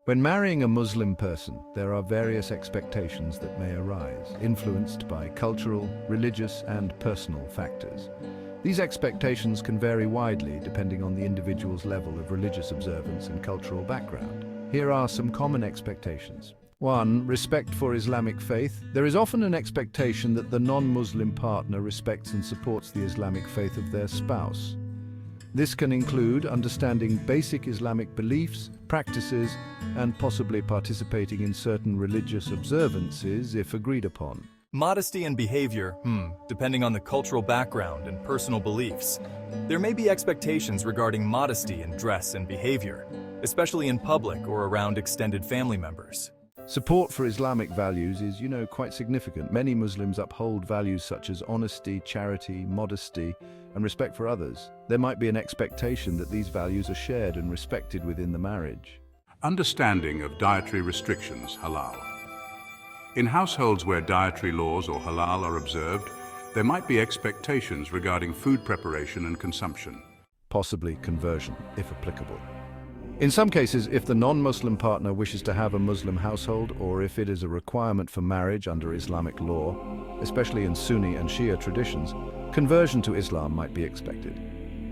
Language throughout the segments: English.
When marrying a Muslim person, there are various expectations that may arise, influenced by cultural, religious, and personal factors. These expectations can vary widely depending on the individual's level of religious observance and cultural background. Here are some common expectations. 1. Respect for Islamic faith. There is often an expectation that the non-Muslim partner respects and supports the Islamic faith of their spouse. This can include understanding basic Islamic beliefs, practices, and possibly participating in certain religious observances if agreed upon. Modesty and behavior, depending on the cultural background and personal beliefs. There may be expectations regarding modesty in dress and behavior, especially in public or around extended family members. Support for Islamic values is, quite significant. Many Muslims uphold values such as honesty, charity, modesty, and respect for others. There might be an expectation that these values are shared and respected within the marriage. Understanding of dietary restrictions, halal. In households where dietary laws or halal are observed, there might be expectations regarding food preparation and consumption. Possibly conversion, if applicable. In some cases, if the non-Muslim partner wishes to have a Muslim household, or if it is a requirement for marriage under Islamic law, especially in Sunni and Shia traditions, conversion to Islam might be expected.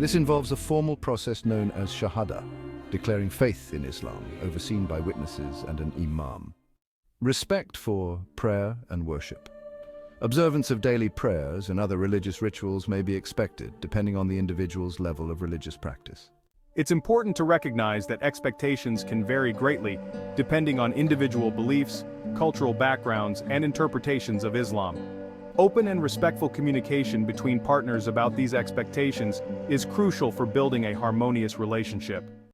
This involves a formal process known as shahada, declaring faith in Islam, overseen by witnesses and an imam. Respect for prayer and worship. Observance of daily prayers and other religious rituals may be expected, depending on the individual's level of religious practice. It's important to recognize that expectations can vary greatly depending on individual beliefs, cultural backgrounds, and interpretations of Islam. Open and respectful communication between partners about these expectations is crucial for building a harmonious relationship.